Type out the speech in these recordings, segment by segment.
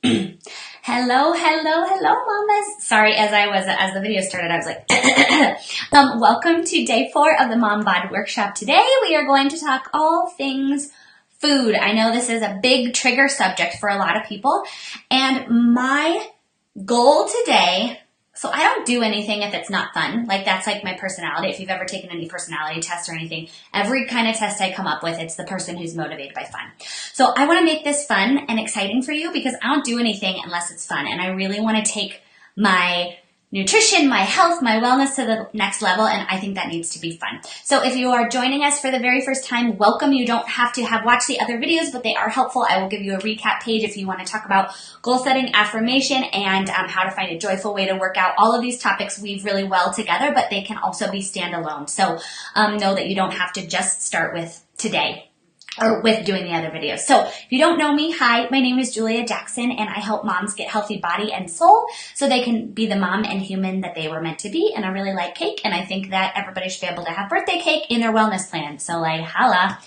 Hello, mamas. Sorry, as the video started, I was like, welcome to day 4 of the Mom Bod Workshop. Today, we are going to talk all things food. I know this is a big trigger subject for a lot of people, and my goal today, so I don't do anything if it's not fun. Like, that's like my personality. If you've ever taken any personality tests or anything, every kind of test I come up with, it's the person who's motivated by fun. So I want to make this fun and exciting for you because I don't do anything unless it's fun. And I really want to take my nutrition, my health, my wellness to the next level, and I think that needs to be fun. So if you are joining us for the very first time, welcome. You don't have to have watched the other videos, but they are helpful. I will give you a recap page if you want to talk about goal setting, affirmation, and how to find a joyful way to work out. All of these topics weave really well together, but they can also be standalone. So know that you don't have to just start with today or with doing the other videos. So if you don't know me, hi, my name is Julia Jackson, and I help moms get healthy body and soul so they can be the mom and human that they were meant to be. And I really like cake, and I think that everybody should be able to have birthday cake in their wellness plan. So like, holla.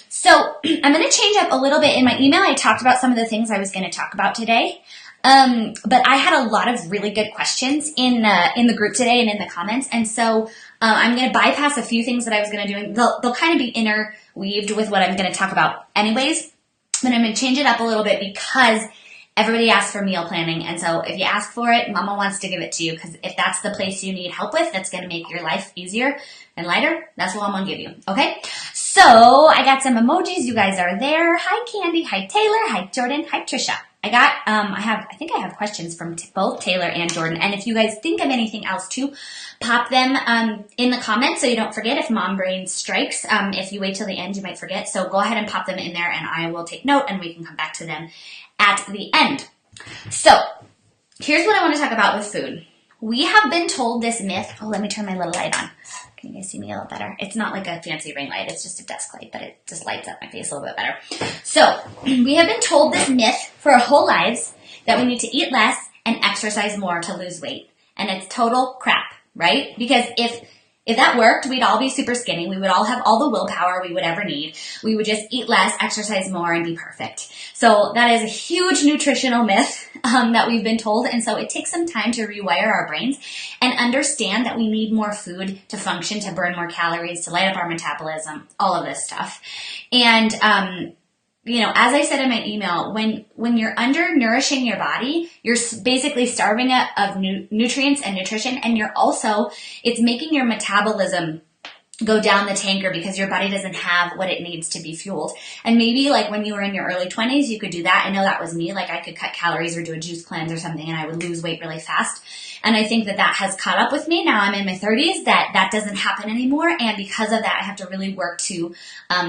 So I'm going to change up a little bit in my email. I talked about some of the things I was going to talk about today. But I had a lot of really good questions in the group today and in the comments. And so I'm going to bypass a few things that I was going to do. And they'll kind of be interweaved with what I'm going to talk about anyways. But I'm going to change it up a little bit because everybody asks for meal planning. And so if you ask for it, Mama wants to give it to you. Because if that's the place you need help with, that's going to make your life easier and lighter, that's what I'm going to give you. Okay? So I got some emojis. You guys are there. Hi, Candy. Hi, Taylor. Hi, Jordan. Hi, Trisha. I think I have questions from both Taylor and Jordan. And if you guys think of anything else too, pop them in the comments so you don't forget if mom brain strikes. If you wait till the end, you might forget. So go ahead and pop them in there and I will take note and we can come back to them at the end. So here's what I want to talk about with food. We have been told this myth. Oh, let me turn my little light on. Can you guys see me a little better? It's not like a fancy ring light. It's just a desk light, but it just lights up my face a little bit better. So we have been told this myth for our whole lives that we need to eat less and exercise more to lose weight. And it's total crap, right? Because if that worked, we'd all be super skinny. We would all have all the willpower we would ever need. We would just eat less, exercise more, and be perfect. So that is a huge nutritional myth that we've been told. And so it takes some time to rewire our brains and understand that we need more food to function, to burn more calories, to light up our metabolism, all of this stuff. And as I said in my email, when you're undernourishing your body, you're basically starving it of nutrients and nutrition, and it's making your metabolism go down the tanker because your body doesn't have what it needs to be fueled. And maybe like when you were in your early 20s, you could do that. I know that was me. Like I could cut calories or do a juice cleanse or something and I would lose weight really fast. And I think that has caught up with me. Now I'm in my 30s, that doesn't happen anymore. And because of that, I have to really work to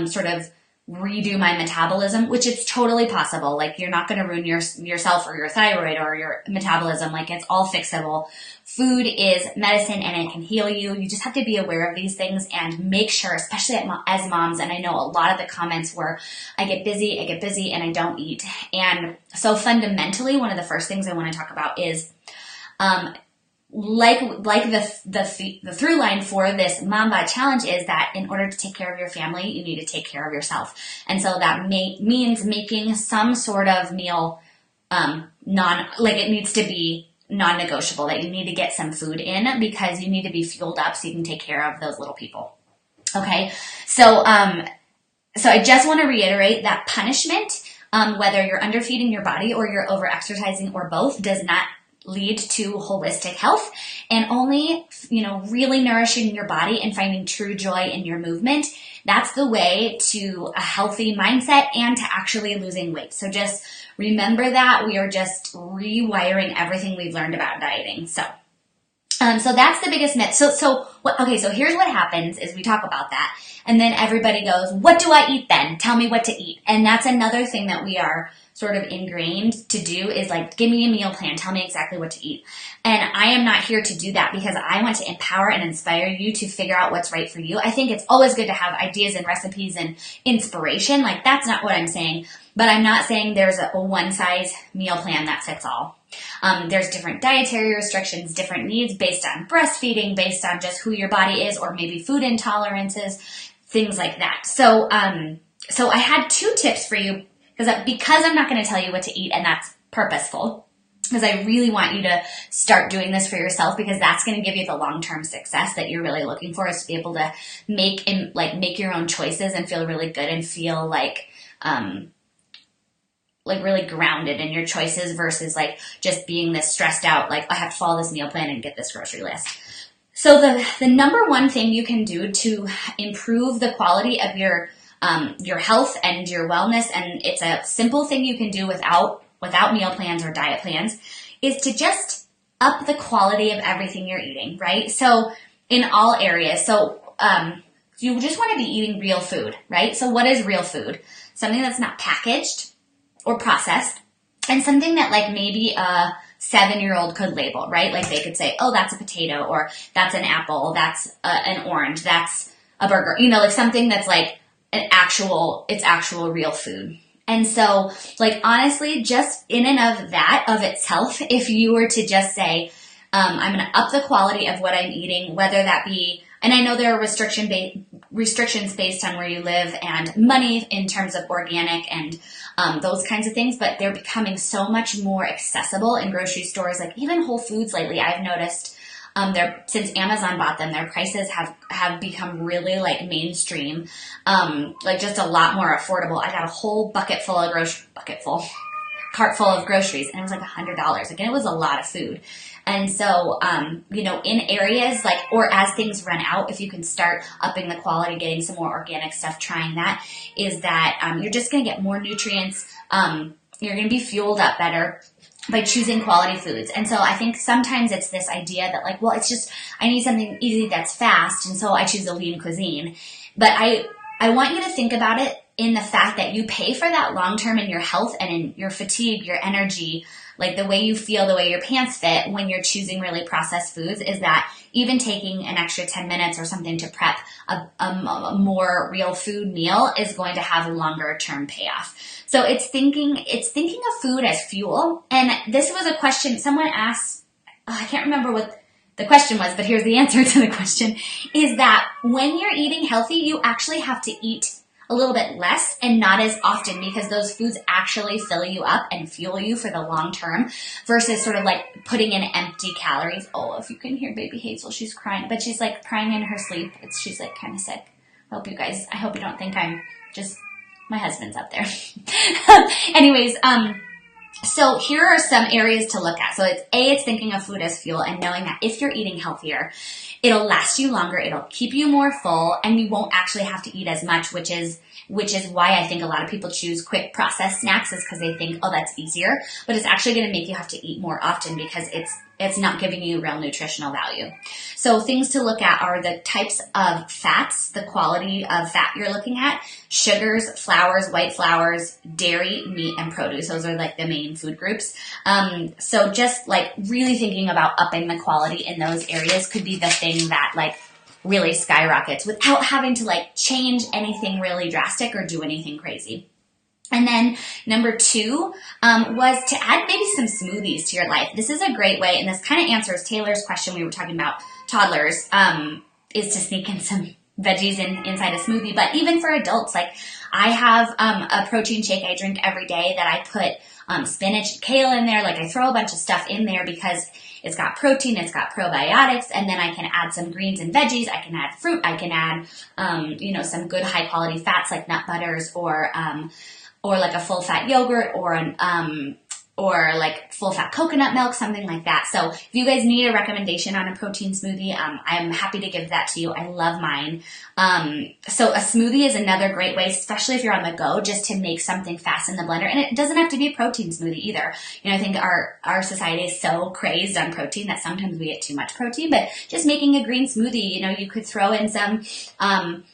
sort of redo my metabolism, which it's totally possible. Like you're not going to ruin yourself or your thyroid or your metabolism. Like it's all fixable. Food is medicine and it can heal you. You just have to be aware of these things and make sure, especially as moms. And I know a lot of the comments were, I get busy and I don't eat. And so fundamentally, one of the first things I want to talk about is, like the through line for this Mom Bod Challenge is that in order to take care of your family, you need to take care of yourself. And so that means making some sort of meal, it needs to be non-negotiable, that you need to get some food in because you need to be fueled up so you can take care of those little people. Okay. So I just want to reiterate that punishment, whether you're underfeeding your body or you're over-exercising or both, does not lead to holistic health, and only, really nourishing your body and finding true joy in your movement. That's the way to a healthy mindset and to actually losing weight. So just remember that we are just rewiring everything we've learned about dieting. So that's the biggest myth. So here's what happens is we talk about that and then everybody goes, what do I eat then? Tell me what to eat. And that's another thing that we are sort of ingrained to do is like, give me a meal plan. Tell me exactly what to eat. And I am not here to do that because I want to empower and inspire you to figure out what's right for you. I think it's always good to have ideas and recipes and inspiration. Like that's not what I'm saying, but I'm not saying there's a one size meal plan that fits all. There's different dietary restrictions, different needs based on breastfeeding, based on just who your body is, or maybe food intolerances, things like that. So I had 2 tips for you because I'm not going to tell you what to eat, and that's purposeful. Because I really want you to start doing this for yourself, because that's going to give you the long-term success that you're really looking for, is to be able to make your own choices and feel really good and feel like really grounded in your choices versus like just being this stressed out, like I have to follow this meal plan and get this grocery list. So the number one thing you can do to improve the quality of your health and your wellness, and it's a simple thing you can do without meal plans or diet plans, is to just up the quality of everything you're eating, right? So in all areas. So you just want to be eating real food, right? So what is real food? Something that's not packaged or processed, and something that like maybe a 7-year-old could label, right? Like they could say, oh, that's a potato, or that's an apple, that's an orange, that's a burger, like something that's like it's actual real food. And so, like, honestly, just in and of that of itself, if you were to just say, I'm going to up the quality of what I'm eating, whether that be, and I know there are restrictions based on where you live and money in terms of organic and those kinds of things, but they're becoming so much more accessible in grocery stores, like even Whole Foods lately. I've noticed since Amazon bought them, their prices have become really like mainstream, like just a lot more affordable. I got a whole cart full of groceries, and it was like $100. Again, it was a lot of food. And so, in areas like, or as things run out, if you can start upping the quality, getting some more organic stuff, trying that, is that you're just going to get more nutrients. You're going to be fueled up better by choosing quality foods. And so I think sometimes it's this idea that like, well, it's just, I need something easy that's fast, and so I choose a lean cuisine. But I want you to think about it in the fact that you pay for that long-term in your health and in your fatigue, your energy, like the way you feel, the way your pants fit when you're choosing really processed foods, is that even taking an extra 10 minutes or something to prep a more real food meal is going to have a longer term payoff. So it's thinking of food as fuel. And this was a question someone asked, I can't remember what the question was, but here's the answer to the question, is that when you're eating healthy, you actually have to eat a little bit less and not as often, because those foods actually fill you up and fuel you for the long term, versus sort of like putting in empty calories. Oh, if you can hear baby Hazel, she's crying, but she's like crying in her sleep. She's like kind of sick. I hope you don't think I'm just, my husband's up there. Anyways, so here are some areas to look at. So it's thinking of food as fuel and knowing that if you're eating healthier, it'll last you longer, it'll keep you more full, and you won't actually have to eat as much, which is why I think a lot of people choose quick processed snacks, is because they think, oh, that's easier. But it's actually going to make you have to eat more often, because it's not giving you real nutritional value. So things to look at are the types of fats, the quality of fat you're looking at, sugars, flours, white flours, dairy, meat, and produce. Those are like the main food groups. So just like really thinking about upping the quality in those areas could be the thing that like really skyrockets without having to like change anything really drastic or do anything crazy. And then number 2 was to add maybe some smoothies to your life. This is a great way, and this kind of answers Taylor's question we were talking about toddlers, is to sneak in some veggies inside a smoothie. But even for adults, like I have a protein shake I drink every day that I put spinach, kale in there. Like I throw a bunch of stuff in there because it's got protein, it's got probiotics, and then I can add some greens and veggies. I can add fruit. I can add, some good high quality fats like nut butters or like a full fat yogurt or like full fat coconut milk, something like that. So if you guys need a recommendation on a protein smoothie, I'm happy to give that to you. I love mine. So a smoothie is another great way, especially if you're on the go, just to make something fast in the blender. And it doesn't have to be a protein smoothie either. I think our society is so crazed on protein that sometimes we get too much protein, but just making a green smoothie, you could throw in some,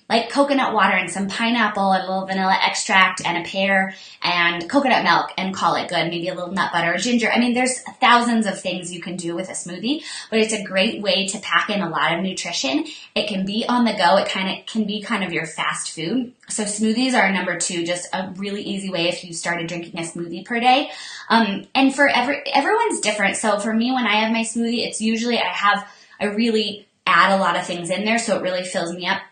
like coconut water and some pineapple and a little vanilla extract and a pear and coconut milk and call it good. Maybe a little nut butter or ginger. There's thousands of things you can do with a smoothie, but it's a great way to pack in a lot of nutrition. It can be on the go. It can be kind of your fast food. So smoothies are number 2, just a really easy way if you started drinking a smoothie per day. And for everyone's different. So for me, when I have my smoothie, it's usually I really add a lot of things in there, so it really fills me up.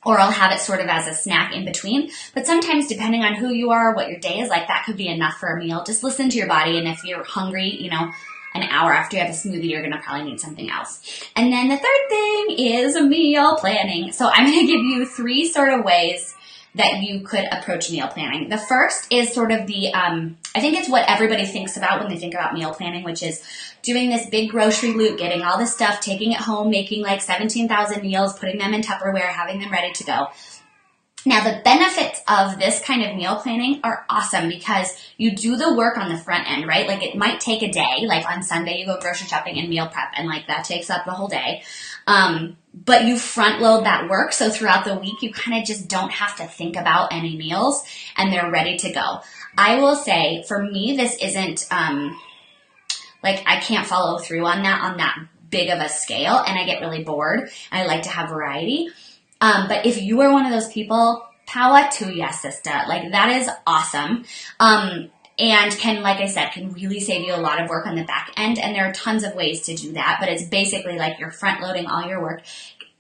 or I'll have it sort of as a snack in between. But sometimes, depending on who you are, what your day is like, that could be enough for a meal. Just listen to your body, and if you're hungry, you know, an hour after you have a smoothie, you're gonna probably need something else. And then the third thing is meal planning. So I'm gonna give you 3 sort of ways that you could approach meal planning. The first is sort of the, I think it's what everybody thinks about when they think about meal planning, which is doing this big grocery loot, getting all this stuff, taking it home, making like 17,000 meals, putting them in Tupperware, having them ready to go. Now, the benefits of this kind of meal planning are awesome because you do the work on the front end, right? Like it might take a day, like on Sunday you go grocery shopping and meal prep, and like that takes up the whole day. But you front load that work, so throughout the week you kind of just don't have to think about any meals and they're ready to go. I will say, for me, this isn't, like I can't follow through on that big of a scale, and I get really bored, and I like to have variety. But if you are one of those people, power to ya, sister. Like that is awesome. And can, like I said, can really save you a lot of work on the back end. And there are tons of ways to do that, but it's basically like you're front loading all your work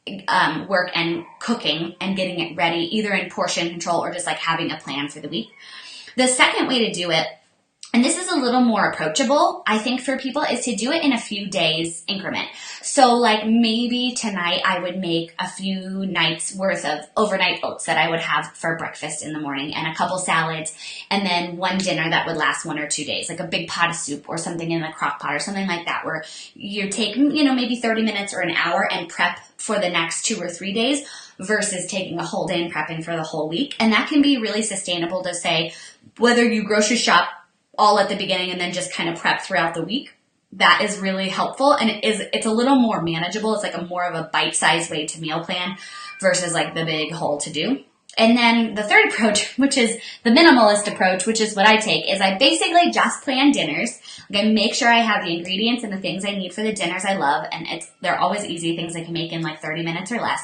and cooking and getting it ready, either in portion control or just like having a plan for the week. The second way to do it, and this is a little more approachable, I think, for people, is to do it in a few days increment. So like maybe tonight I would make a few nights worth of overnight oats that I would have for breakfast in the morning, and a couple salads, and then one dinner that would last 1 or 2 days, like a big pot of soup or something in the crock pot or something like that, where you're taking, you know, maybe 30 minutes or an hour and prep for the next 2 or 3 days versus taking a whole day and prepping for the whole week. And that can be really sustainable to say, whether you grocery shop all at the beginning and then just kind of prep throughout the week. That is really helpful, and it's a little more manageable. It's like a more of a bite-sized way to meal plan versus like the big whole to do. And then the third approach, which is the minimalist approach, which is what I take, is I basically just plan dinners. Like I make sure I have the ingredients and the things I need for the dinners I love, and they're always easy, things I can make in like 30 minutes or less.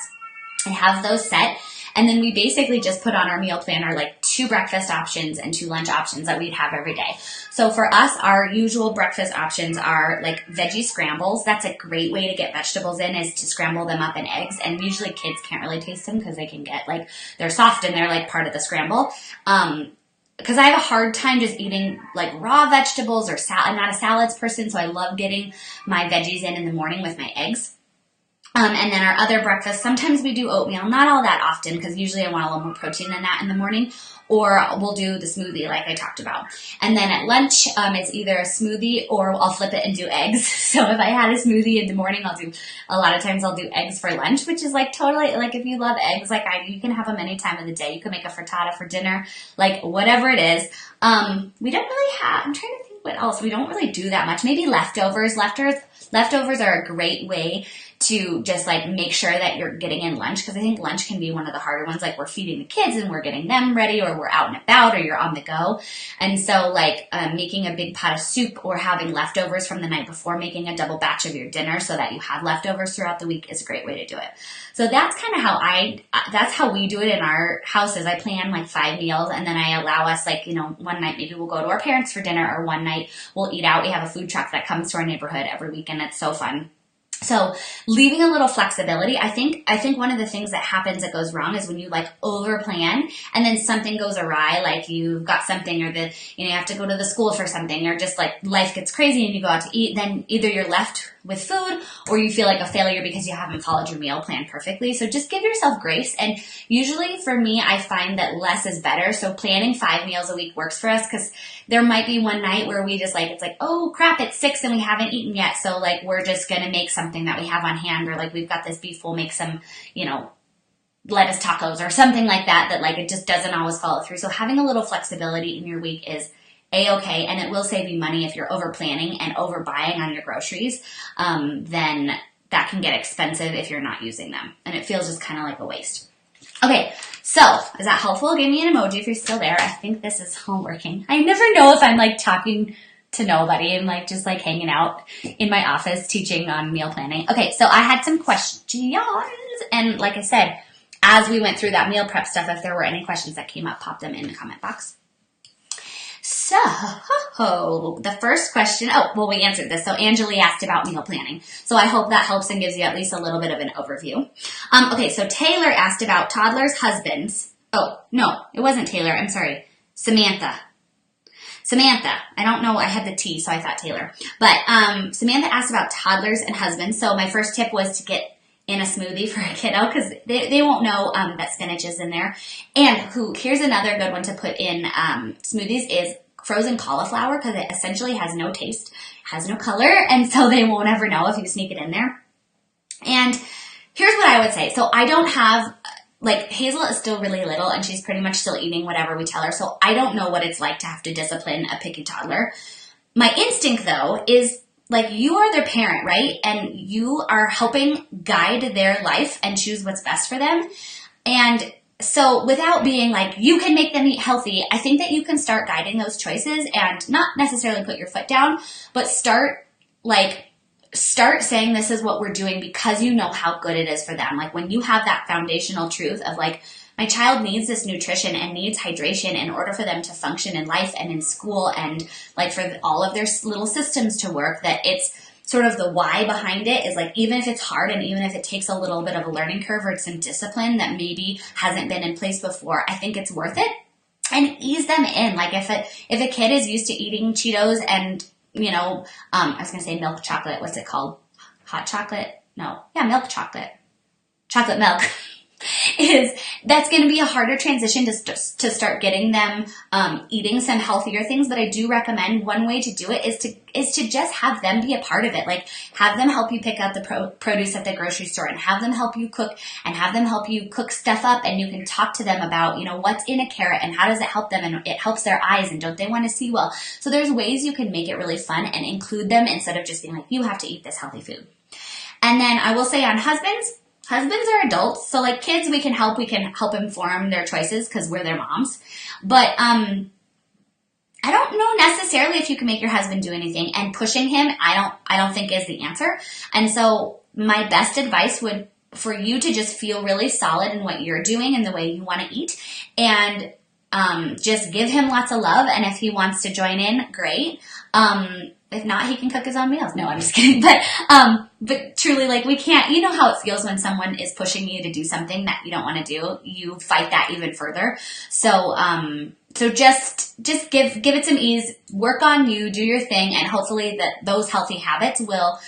I have those set. And then we basically just put on our meal planner like 2 breakfast options and 2 lunch options that we'd have every day. So for us, our usual breakfast options are like veggie scrambles. That's a great way to get vegetables in, is to scramble them up in eggs. And usually kids can't really taste them because they can get like, they're soft and they're like part of the scramble. Because I have a hard time just eating like raw vegetables or I'm not a salads person, so I love getting my veggies in the morning with my eggs. And then our other breakfast, sometimes we do oatmeal, not all that often because usually I want a little more protein than that in the morning, or we'll do the smoothie like I talked about. And then at lunch, it's either a smoothie or I'll flip it and do eggs. So if I had a smoothie in the morning, a lot of times I'll do eggs for lunch, which is like totally, like if you love eggs like I do, you can have them any time of the day. You can make a frittata for dinner, like whatever it is. We don't really I'm trying to think what else. We don't really do that much. Maybe leftovers. Leftovers are a great way to just like make sure that you're getting in lunch, because I think lunch can be one of the harder ones. Like we're feeding the kids and we're getting them ready, or we're out and about, or you're on the go. And so like making a big pot of soup or having leftovers from the night before, making a double batch of your dinner so that you have leftovers throughout the week is a great way to do it. So that's kind of that's how we do it in our houses. I plan like 5 meals, and then I allow us like, you know, one night maybe we'll go to our parents for dinner, or one night we'll eat out. We have a food truck that comes to our neighborhood every weekend. It's so fun. So leaving a little flexibility, I think one of the things that happens that goes wrong is when you like over plan and then something goes awry, like you've got something, or you have to go to the school for something, or just like life gets crazy and you go out to eat, then either you're left with food or you feel like a failure because you haven't followed your meal plan perfectly. So just give yourself grace. And usually for me, I find that less is better. So planning 5 meals a week works for us, because there might be one night where we just like, it's like, oh crap, it's 6 and we haven't eaten yet. So like, we're just going to make something that we have on hand, or like we've got this beef, we'll make some, lettuce tacos or something like that like it just doesn't always follow through. So having a little flexibility in your week is A-okay, and it will save you money. If you're over planning and over buying on your groceries, then that can get expensive if you're not using them, and it feels just kind of like a waste. Okay, so is that helpful? Give me an emoji if you're still there. I think this is all working. I never know if I'm like talking to nobody and like just like hanging out in my office teaching on meal planning. Okay, so I had some questions, and like I said, as we went through that meal prep stuff, if there were any questions that came up, pop them in the comment box. So So, the first question, we answered this. So Angeli asked about meal planning. So I hope that helps and gives you at least a little bit of an overview. Okay, so Taylor asked about toddlers' husbands. Oh, no, it wasn't Taylor. I'm sorry. Samantha. I don't know. I had the T, so I thought Taylor. But Samantha asked about toddlers and husbands. So my first tip was to get in a smoothie for a kiddo because they won't know that spinach is in there. And here's another good one to put in smoothies is frozen cauliflower because it essentially has no taste, has no color, and so they won't ever know if you sneak it in there. And here's what I would say. So I don't have, Hazel is still really little and she's pretty much still eating whatever we tell her. So I don't know what it's like to have to discipline a picky toddler. My instinct though is you are their parent, right? And you are helping guide their life and choose what's best for them. And so without being you can make them eat healthy, I think that you can start guiding those choices and not necessarily put your foot down, but start saying this is what we're doing because you know how good it is for them. When you have that foundational truth of my child needs this nutrition and needs hydration in order for them to function in life and in school and for all of their little systems to work, that it's sort of the why behind it is even if it's hard and even if it takes a little bit of a learning curve or some discipline that maybe hasn't been in place before, I think it's worth it. And ease them in. If a kid is used to eating Cheetos and, I was going to say milk chocolate. What's it called? Hot chocolate? No. Yeah, milk chocolate. Chocolate milk. That's going to be a harder transition to start getting them eating some healthier things. But I do recommend one way to do it is to just have them be a part of it. Have them help you pick out the produce at the grocery store and have them help you cook and have them help you cook stuff up, and you can talk to them about what's in a carrot and how does it help them and it helps their eyes and don't they want to see well. So there's ways you can make it really fun and include them instead of just being you have to eat this healthy food. And then I will say on husbands are adults. So kids, we can help inform their choices because we're their moms. But I don't know necessarily if you can make your husband do anything, and pushing him, I don't think is the answer. And so my best advice would for you to just feel really solid in what you're doing and the way you want to eat, and just give him lots of love. And if he wants to join in, great. If not, he can cook his own meals. No, I'm just kidding. But truly, we can't, you know how it feels when someone is pushing you to do something that you don't want to do. You fight that even further. So just give it some ease, work on you, do your thing, and hopefully that those healthy habits will,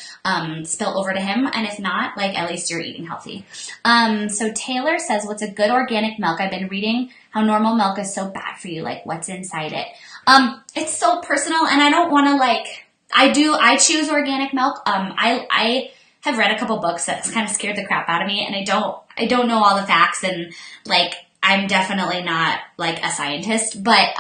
spill over to him. And if not, at least you're eating healthy. So Taylor says, what's a good organic milk? I've been reading how normal milk is so bad for you. What's inside it? It's so personal, and I don't want to I choose organic milk. I have read a couple books that's kind of scared the crap out of me, and I don't know all the facts, and I'm definitely not a scientist, but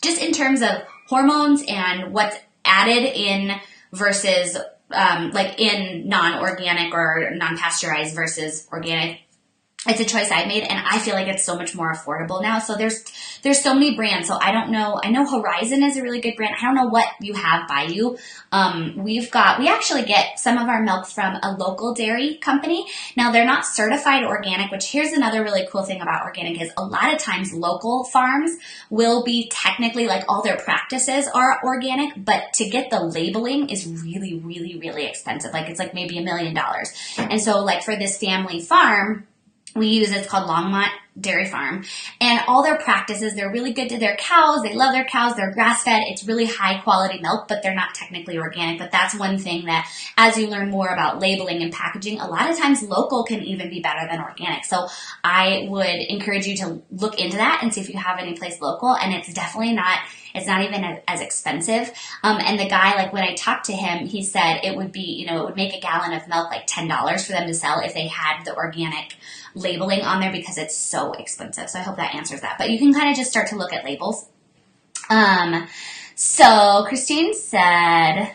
just in terms of hormones and what's added in versus in non-organic or non-pasteurized versus organic, it's a choice I made, and I feel like it's so much more affordable now. So there's so many brands. So I don't know. I know Horizon is a really good brand. I don't know what you have by you. We actually get some of our milk from a local dairy company. Now they're not certified organic, which here's another really cool thing about organic is a lot of times local farms will be technically all their practices are organic, but to get the labeling is really, really, really expensive. It's maybe $1 million. And so for this family farm, we use it's called Longmont Dairy Farm, and all their practices, they're really good to their cows. They love their cows. They're grass fed. It's really high quality milk, but they're not technically organic. But that's one thing that as you learn more about labeling and packaging, a lot of times local can even be better than organic. So I would encourage you to look into that and see if you have any place local. And it's definitely not, it's not even as expensive. And the guy, when I talked to him, he said it would be, it would make a gallon of milk $10 for them to sell if they had the organic labeling on there because it's so expensive. So I hope that answers that. But you can kind of just start to look at labels. So Christine said,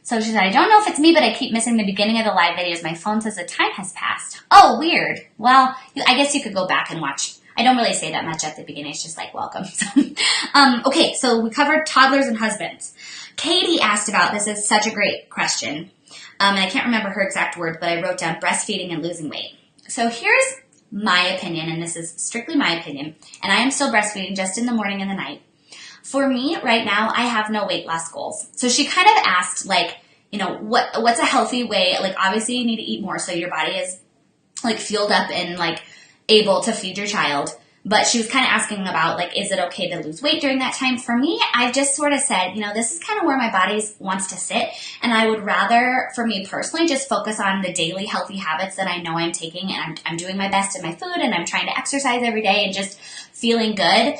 she said, I don't know if it's me, but I keep missing the beginning of the live videos. My phone says the time has passed. Oh, weird. Well, I guess you could go back and watch. I don't really say that much at the beginning. It's just welcome. Okay, so we covered toddlers and husbands. Katie asked about, this is such a great question. And I can't remember her exact words, but I wrote down breastfeeding and losing weight. So here's my opinion, and this is strictly my opinion, and I am still breastfeeding just in the morning and the night. For me right now, I have no weight loss goals. So she kind of asked like, you know, what's a healthy way? Like obviously you need to eat more so your body is like fueled up and like able to feed your child. But she was kind of asking about, like, is it okay to lose weight during that time? For me, I've just sort of said, you know, this is kind of where my body wants to sit. And I would rather, for me personally, just focus on the daily healthy habits that I know I'm taking. And I'm doing my best in my food and I'm trying to exercise every day and just feeling good.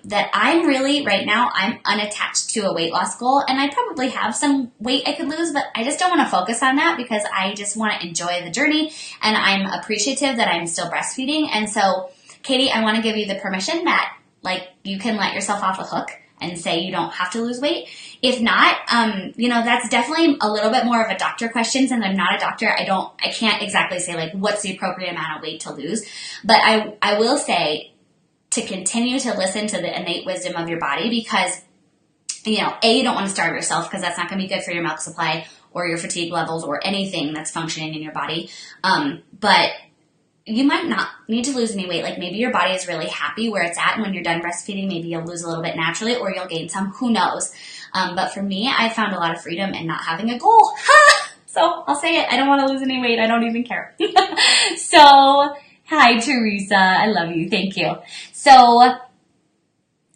That I'm really, right now, I'm unattached to a weight loss goal. And I probably have some weight I could lose, but I just don't want to focus on that because I just want to enjoy the journey. And I'm appreciative that I'm still breastfeeding. And so, Katie, I want to give you the permission that, like, you can let yourself off the hook and say you don't have to lose weight. If not, you know, that's definitely a little bit more of a doctor question. Since I'm not a doctor, I can't exactly say, like, what's the appropriate amount of weight to lose. But I will say to continue to listen to the innate wisdom of your body because, you know, you don't want to starve yourself because that's not going to be good for your milk supply or your fatigue levels or anything that's functioning in your body. But you might not need to lose any weight. Like maybe your body is really happy where it's at. And when you're done breastfeeding, maybe you'll lose a little bit naturally or you'll gain some. Who knows? But for me, I found a lot of freedom in not having a goal. So I'll say it. I don't want to lose any weight. I don't even care. So hi, Teresa. I love you. Thank you. So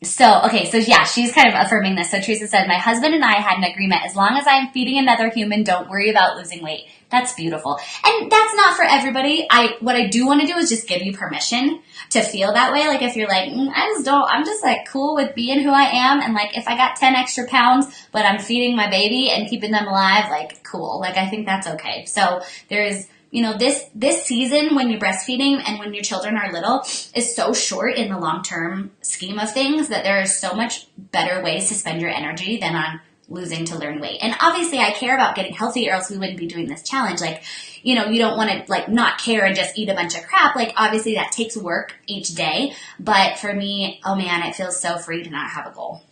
yeah, she's kind of affirming this. So Teresa said, my husband and I had an agreement. As long as I'm feeding another human, don't worry about losing weight. That's beautiful. And that's not for everybody. What I do want to do is just give you permission to feel that way. Like if you're like, I'm just like cool with being who I am. And like if I got 10 extra pounds, but I'm feeding my baby and keeping them alive, like cool. Like I think that's okay. So there's, you know, this season when you're breastfeeding and when your children are little is so short in the long-term scheme of things that there are so much better ways to spend your energy than on losing to learn weight. And obviously I care about getting healthy or else we wouldn't be doing this challenge. Like, you know, you don't want to like not care and just eat a bunch of crap. Like obviously that takes work each day. But for me, oh man, it feels so free to not have a goal.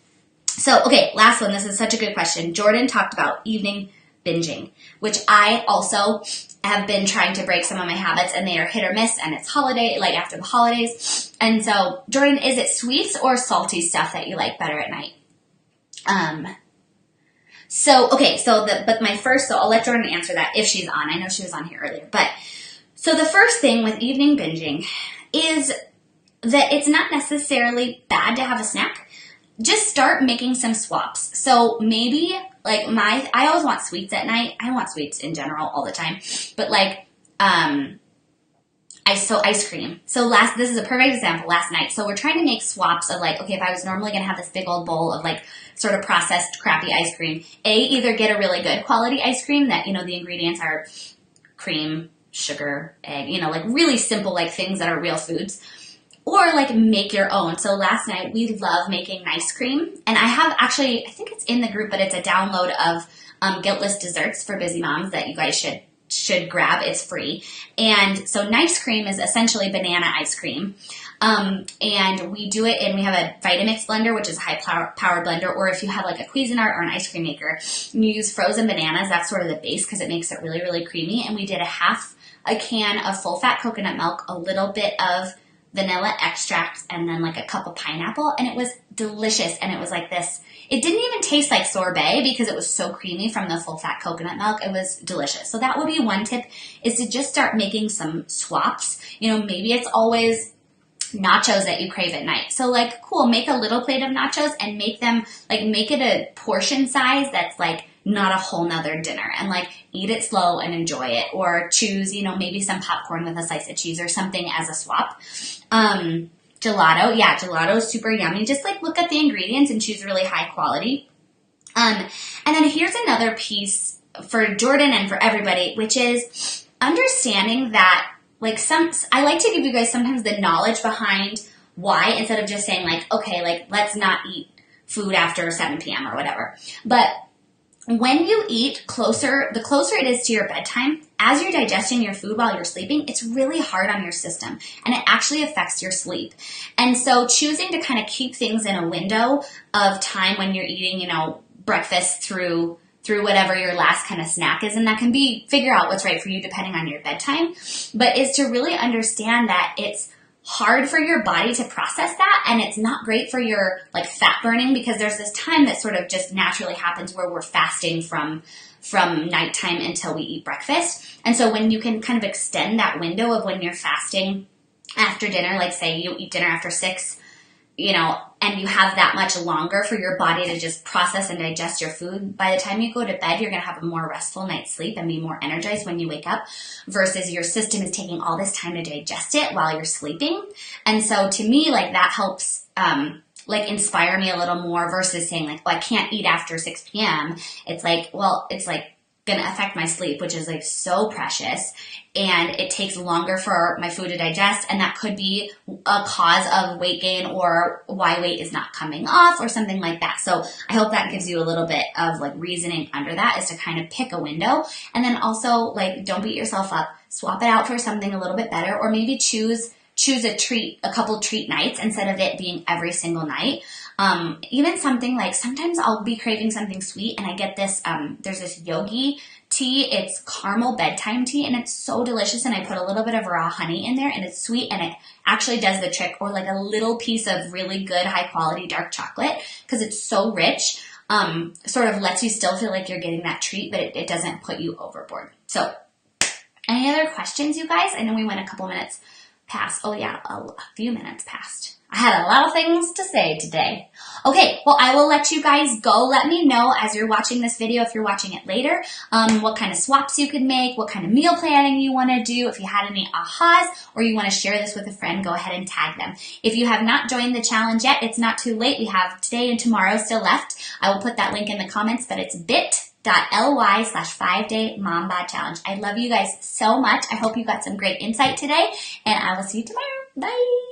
So, okay, last one. This is such a good question. Jordan talked about evening binging, which I also have been trying to break some of my habits and they are hit or miss and it's holiday, like after the holidays. And so Jordan, is it sweets or salty stuff that you like better at night? So I'll let Jordan answer that if she's on. I know she was on here earlier. But so the first thing with evening binging is that it's not necessarily bad to have a snack. Just start making some swaps. So maybe like I always want sweets at night. I want sweets in general all the time. But like, ice cream. So this is a perfect example last night. So we're trying to make swaps of like, okay, if I was normally going to have this big old bowl of like sort of processed crappy ice cream, either get a really good quality ice cream that, you know, the ingredients are cream, sugar, egg, you know, like really simple, like things that are real foods, or like make your own. So last night we love making nice cream and I have actually, I think it's in the group, but it's a download of guiltless desserts for busy moms that you guys should grab. It's free. And so nice cream is essentially banana ice cream. And we do it and we have a Vitamix blender, which is a high powered blender, or if you have like a Cuisinart or an ice cream maker, you use frozen bananas. That's sort of the base because it makes it really, really creamy. And we did a can of full fat coconut milk, a little bit of vanilla extract, and then like a cup of pineapple. And it was delicious. And it was like this. It didn't even taste like sorbet because it was so creamy from the full fat coconut milk. It was delicious. So that would be one tip, is to just start making some swaps. You know, maybe it's always nachos that you crave at night. So like, cool, make a little plate of nachos and make it a portion size that's like not a whole nother dinner, and like eat it slow and enjoy it, or choose, you know, maybe some popcorn with a slice of cheese or something as a swap. Gelato is super yummy. Just like look at the ingredients and choose really high quality. And then here's another piece for Jordan and for everybody, which is understanding that like I like to give you guys sometimes the knowledge behind why, instead of just saying like, okay, like let's not eat food after 7 p.m. or whatever. But when you eat the closer it is to your bedtime, as you're digesting your food while you're sleeping, it's really hard on your system and it actually affects your sleep. And so choosing to kind of keep things in a window of time when you're eating, you know, breakfast through whatever your last kind of snack is, and that can be figure out what's right for you depending on your bedtime, but is to really understand that it's hard for your body to process that, and it's not great for your like fat burning, because there's this time that sort of just naturally happens where we're fasting from nighttime until we eat breakfast. And so when you can kind of extend that window of when you're fasting after dinner, like say you eat dinner after 6, and you have that much longer for your body to just process and digest your food, by the time you go to bed, you're going to have a more restful night's sleep and be more energized when you wake up, versus your system is taking all this time to digest it while you're sleeping. And so to me, like that helps, inspire me a little more, versus saying like, I can't eat after 6 p.m. It's like, well, it's like going to affect my sleep, which is like so precious, and it takes longer for my food to digest, and that could be a cause of weight gain or why weight is not coming off or something like that. So I hope that gives you a little bit of like reasoning under that, is to kind of pick a window, and then also like don't beat yourself up, swap it out for something a little bit better, or maybe choose a couple treat nights instead of it being every single night. Even something like, sometimes I'll be craving something sweet, and I get this, there's this yogi tea. It's caramel bedtime tea, and it's so delicious, and I put a little bit of raw honey in there, and it's sweet, and it actually does the trick. Or like a little piece of really good high quality dark chocolate, because it's so rich, sort of lets you still feel like you're getting that treat, but it doesn't put you overboard. So any other questions, you guys? I know we went a couple minutes past. Oh yeah, a few minutes past. I had a lot of things to say today. Okay, well, I will let you guys go. Let me know as you're watching this video, if you're watching it later, what kind of swaps you could make, what kind of meal planning you want to do. If you had any ahas, or you want to share this with a friend, go ahead and tag them. If you have not joined the challenge yet, it's not too late. We have today and tomorrow still left. I will put that link in the comments, but it's bit.ly/5-day mom bod challenge. I love you guys so much. I hope you got some great insight today, and I will see you tomorrow. Bye.